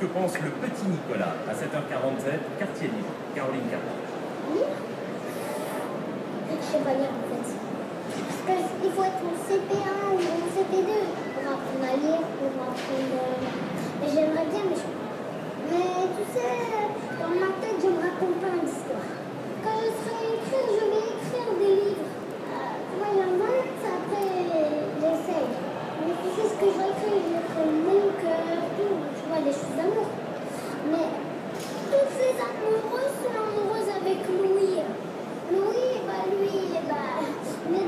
que pense le petit Nicolas à 7h47, quartier libre. Caroline Carpent. Lire? Je sais pas lire en fait. Parce qu'il faut être en CP1 ou en CP2 pour apprendre à lire, pour apprendre. Mais j'aimerais bien, mais tu sais, dans ma tête, je me raconte pas une histoire. Quand je serai écrire, je vais écrire des livres. Moi, j'invente, après, j'essaye. Mais tu sais ce que je vais écrire, je vais écrire mon cœur, tout, tu vois, des choses d'amour. Mais toutes ces amoureuses sont amoureuses avec Louis. Louis, lui, il est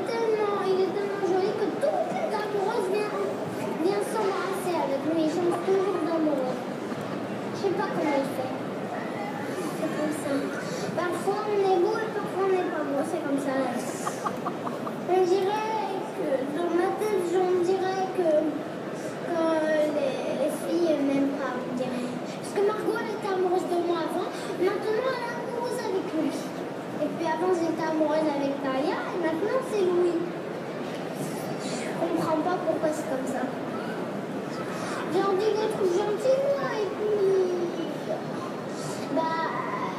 tellement joli que toutes les amoureuses viennent s'embrasser avec lui. Ils sont toujours d'amoureux. Je sais pas comment il fait. C'est comme ça. Parfois on est beau et parfois on n'est pas beau. C'est comme ça. On dirait que dans ma tête, on dirait que les filles m'aiment pas, on dirait. Parce que Margot, elle était amoureuse de moi avant. Maintenant, elle est amoureuse avec lui. Et puis avant, j'étais amoureuse avec Talia. Et maintenant, c'est Louis. Je comprends pas pourquoi c'est comme ça. J'ai envie d'être gentille, moi. Et puis,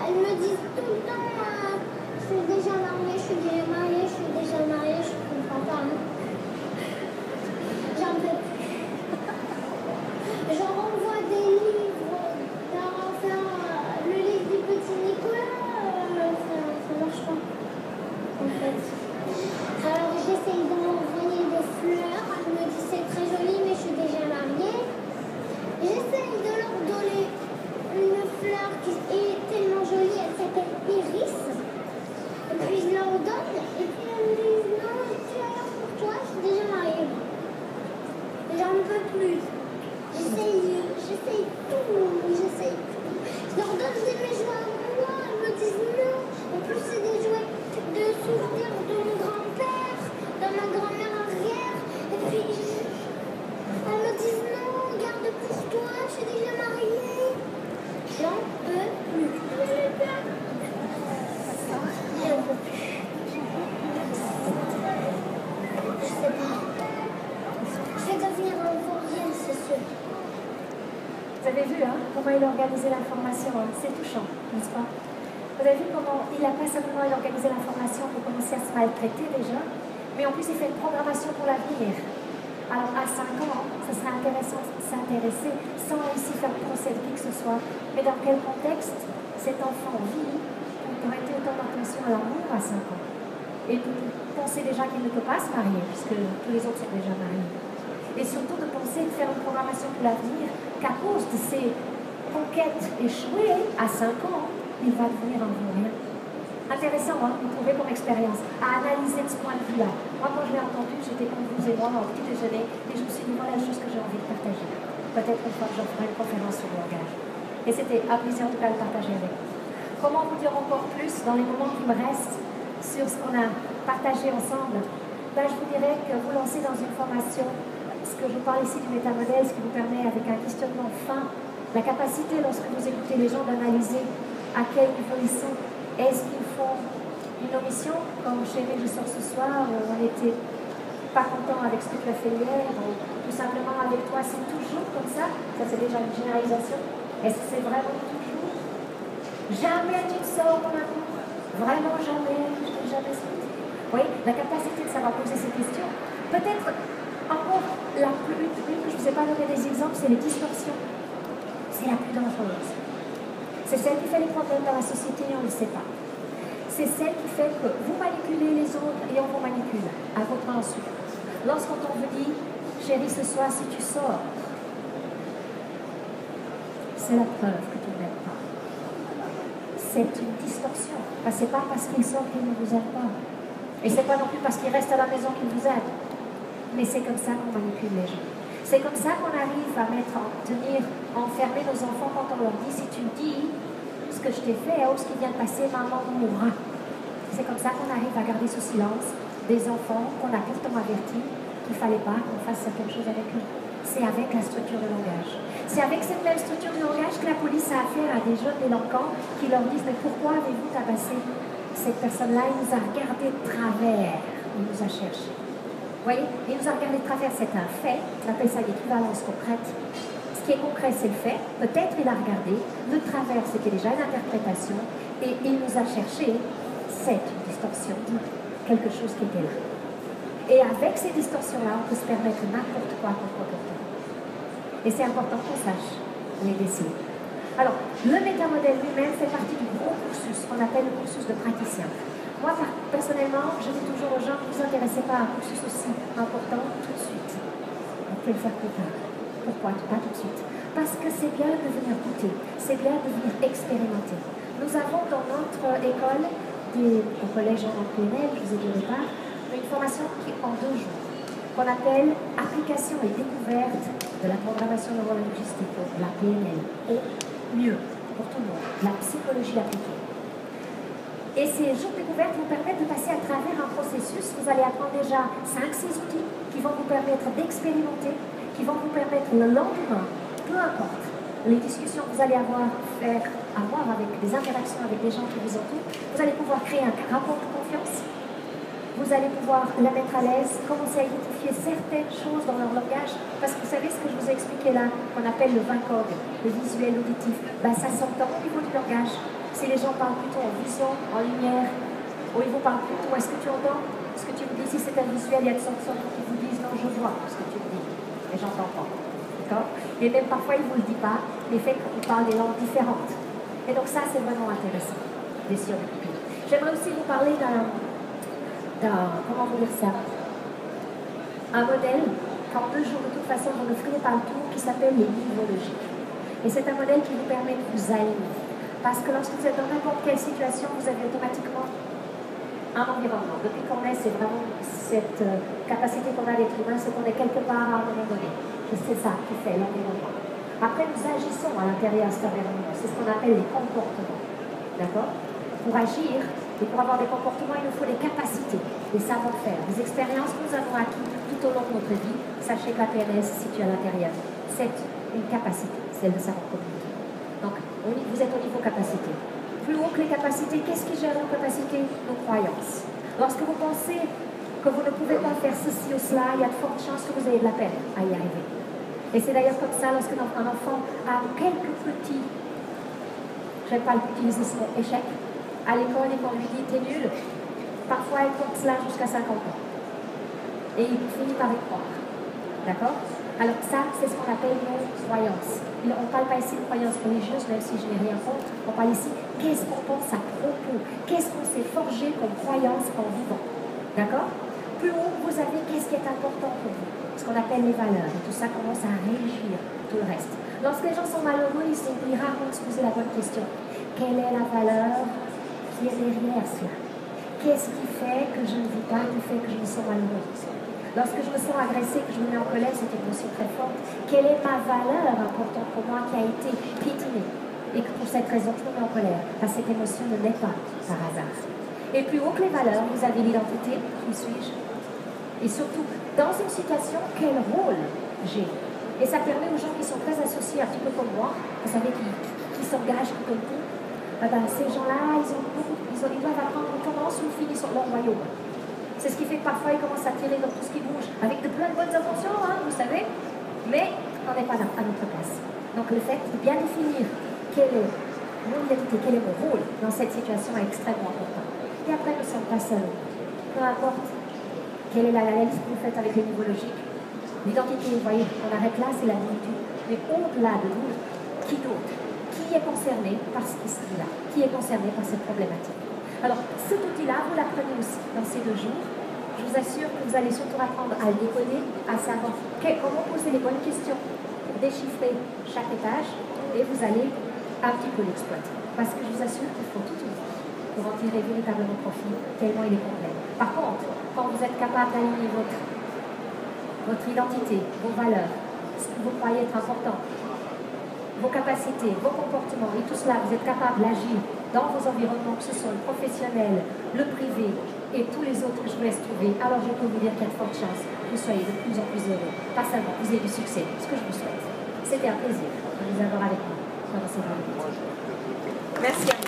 elles me disent tout le temps, je suis déjà mariée, je suis déjà mariée, je suis déjà mariée. Je comprends pas. Hein. J'en peux plus. J'en renvoie des livres. Le livre du petit Nicolas, ça marche pas. En fait. Alors j'essaye d'envoyer des fleurs. Elle me dit c'est très joli, mais je suis déjà mariée. J'essaye de leur donner une fleur qui est tellement jolie, elle s'appelle Iris. Et puis je leur donne, et puis elles me disent non, tu as l'air pour toi, je suis déjà mariée. J'en peux plus. J'essaye tout. Je leur donne mes jouets à moi, elles me disent non. En plus, c'est des jouets de souvenirs de mon grand-père, de ma grand-mère arrière. Et puis, elles me disent non, garde pour toi, je suis déjà mariée. J'en peux plus. J'en peux plus. Je sais pas. Je vais devenir un vaurien, c'est sûr. Vous avez vu comment il a organisé l'information, c'est touchant, n'est-ce pas? Vous avez vu comment il n'a pas simplement organisé l'information pour commencer à se maltraiter déjà, mais en plus il fait une programmation pour l'avenir. Alors à 5 ans, ça serait intéressant de s'intéresser sans ici faire procès de qui que ce soit, mais dans quel contexte cet enfant vit pour prêter autant d'attention à l'amour à 5 ans. Et de penser déjà qu'il ne peut pas se marier, puisque tous les autres sont déjà mariés. Et surtout de penser de faire une programmation pour l'avenir, qu'à cause de ses conquêtes échouées à 5 ans, il va devenir un vaurien. Intéressant, vous trouvez comme expérience, à analyser de ce point de vue-là. Moi, quand je l'ai entendu, j'étais comme vous et moi au petit déjeuner, et je me suis dit, voilà la chose que j'ai envie de partager. Peut-être une fois que j'en ferai une conférence sur le langage. Et c'était un plaisir de le partager avec vous. Comment vous dire encore plus dans les moments qui me restent sur ce qu'on a partagé ensemble? Je vous dirais que vous lancez dans une formation. Ce que je vous parle ici du métamodèle, ce qui vous permet, avec un questionnement fin, la capacité, lorsque vous écoutez les gens, d'analyser à quel niveau ils sont. Est-ce qu'ils font une omission, comme chérie, je sors ce soir, on n'était pas content avec ce que tu as fait hier, ou tout simplement avec toi, c'est toujours comme ça? Ça, c'est déjà une généralisation. Est-ce que c'est vraiment toujours? Jamais tu ne sors comme un coup? Vraiment jamais? Je n'ai jamais sauté. Oui, la capacité de savoir poser ces questions. Peut-être encore la plus, une que je ne vous ai pas donné des exemples, c'est les distorsions. C'est la plus dangereuse. C'est celle qui fait les problèmes dans la société et on ne le sait pas. C'est celle qui fait que vous manipulez les autres et on vous manipule à votre insu. Lorsqu'on vous dit, chérie, ce soir, si tu sors, c'est la preuve que tu ne l'aimes pas. C'est une distorsion. Ce n'est pas parce qu'il sort qu'il ne vous aime pas. Et ce n'est pas non plus parce qu'il reste à la maison qu'il vous aime. Mais c'est comme ça qu'on manipule les gens. C'est comme ça qu'on arrive à enfermer nos enfants quand on leur dit, si tu dis ce que je t'ai fait ou ce qui vient de passer, maman mourra. C'est comme ça qu'on arrive à garder sous silence des enfants qu'on a pourtant avertis qu'il ne fallait pas qu'on fasse certaines choses avec eux. C'est avec la structure de langage. C'est avec cette même structure de langage que la police a affaire à des jeunes délinquants qui leur disent, mais pourquoi avez-vous tabassé cette personne-là? Il nous a regardé de travers, il nous a cherché. Vous voyez, il nous a regardé de travers, c'est un fait, on appelle ça l'équivalence concrète. Ce qui est concret, c'est le fait. Peut-être il a regardé. Le travers, c'était déjà une interprétation. Et il nous a cherché cette distorsion, quelque chose qui était là. Et avec ces distorsions-là, on peut se permettre n'importe quoi comme comportement. Et c'est important qu'on sache les décider. Alors, le métamodèle lui-même fait partie du gros cursus qu'on appelle le cursus de praticien. Moi, personnellement, je dis toujours aux gens, ne vous intéressez pas à un cursus aussi important tout de suite. On peut le faire plus tard. Pourquoi pas tout de suite? Parce que c'est bien de venir goûter, c'est bien de venir expérimenter. Nous avons dans notre école, au collège en PNL, je vous ai dit au départ, une formation qui est en 2 jours, qu'on appelle Application et découverte de la programmation neurolinguistique, la PNL, au mieux pour tout le monde, la psychologie appliquée. Et ces jours de découverte vous permettent de passer à travers un processus. Vous allez apprendre déjà 5-6 outils qui vont vous permettre d'expérimenter, qui vont vous permettre le lendemain, peu importe les discussions que vous allez avoir avec des interactions avec des gens qui vous entourent, vous allez pouvoir créer un rapport de confiance. Vous allez pouvoir la mettre à l'aise, commencer à identifier certaines choses dans leur langage. Parce que vous savez ce que je vous ai expliqué là, qu'on appelle le VINCOG, le visuel auditif, ben, ça s'entend au niveau du langage. Si les gens parlent plutôt en vision, en lumière, ou ils vous parlent plutôt, est-ce que tu entends ce que tu me dis? Si c'est un visuel, il y a de sortes qui vous disent non, je vois ce que tu me dis, et j'entends pas. D'accord? Et même parfois, ils ne vous le disent pas, mais fait qu'on parle des langues différentes. Et donc ça, c'est vraiment intéressant, des survécus. J'aimerais aussi vous parler comment vous dire ça, un modèle qu'en 2 jours, de toute façon, vous ne ferez pas le tour, qui s'appelle les niveaux logiques. Et c'est un modèle qui vous permet de vous aligner. Parce que lorsque vous êtes dans n'importe quelle situation, vous avez automatiquement un environnement. Depuis qu'on est, c'est vraiment cette capacité qu'on a d'être humain, c'est qu'on est quelque part à un moment donné. Et c'est ça qui fait l'environnement. Après, nous agissons à l'intérieur de cet environnement. C'est ce qu'on appelle les comportements. D'accord? Pour agir et pour avoir des comportements, il nous faut des capacités, des savoir-faire, des expériences que nous avons acquises tout au long de notre vie. Sachez que la PNL se situe à l'intérieur. C'est une capacité, celle de savoir communiquer. Donc, vous êtes au niveau capacité. Plus haut que les capacités, qu'est-ce qui gère nos capacités? Nos croyances. Lorsque vous pensez que vous ne pouvez pas faire ceci ou cela, il y a de fortes chances que vous ayez de la peine à y arriver. Et c'est d'ailleurs comme ça, lorsque un enfant a quelques petits, je n'aime pas utiliser ce mot, échec, à l'école et qu'on lui dit t'es nul, parfois elle compte cela jusqu'à 50 ans. Et il finit par y croire. D'accord? Alors ça, c'est ce qu'on appelle nos croyances. On ne parle pas ici de croyances religieuses, même si je n'ai rien contre. On parle ici, qu'est-ce qu'on pense à propos? Qu'est-ce qu'on s'est forgé comme croyance en vivant? D'accord? Plus haut, vous avez qu'est-ce qui est important pour vous? Ce qu'on appelle les valeurs. Et tout ça commence à régir tout le reste. Lorsque les gens sont malheureux, ils oublient rarement de se poser la bonne question. Quelle est la valeur qui est derrière cela? Qu'est-ce qui fait que je ne vis pas, qui fait que je me sens malheureuse? Lorsque je me sens agressée, que je me mets en colère, c'est une émotion très forte. Quelle est ma valeur importante pour moi qui a été piétinée? Et que pour cette raison, je me mets en colère. Parce que cette émotion ne naît pas par hasard. Et plus haut que les valeurs, vous avez l'identité. Qui suis-je? Et surtout, dans une situation, quel rôle j'ai? Et ça permet aux gens qui sont très associés, un petit peu comme moi, vous savez, qui s'engagent tout le temps. Ces gens-là, ils doivent apprendre comment se finit sur leur royaume. C'est ce qui fait que parfois ils commencent à tirer dans tout ce qui bouge, avec de plein de bonnes intentions, hein, vous savez, mais on n'est pas à notre place. Donc le fait de bien définir quelle est mon identité, quel est mon rôle dans cette situation est extrêmement important. Et après, nous ne sommes pas seuls. Peu importe quelle est l'analyse que vous faites avec les niveaux logiques, l'identité, vous voyez, on arrête là, c'est l'individu. Mais au-delà de nous, qui d'autre? Qui est concerné par ce qui se dit là? Qui est concerné par cette problématique? Alors, cet outil-là, vous l'apprenez aussi dans ces 2 jours. Je vous assure que vous allez surtout apprendre à le décoder, à savoir comment poser les bonnes questions pour déchiffrer chaque étage, et vous allez un petit peu l'exploiter. Parce que je vous assure qu'il faut toute une vie pour en tirer véritablement profit, tellement il est complet. Par contre, quand vous êtes capable d'aligner votre identité, vos valeurs, ce que vous croyez être important, vos capacités, vos comportements, et tout cela, vous êtes capable d'agir dans vos environnements, que ce soit le professionnel, le privé et tous les autres que je vous laisse trouver, alors je peux vous dire qu'il y a de fortes chances que vous soyez de plus en plus heureux. Pas seulement, vous ayez du succès, ce que je vous souhaite. C'était un plaisir de vous avoir avec nous pendant ces 20 minutes. Merci à vous.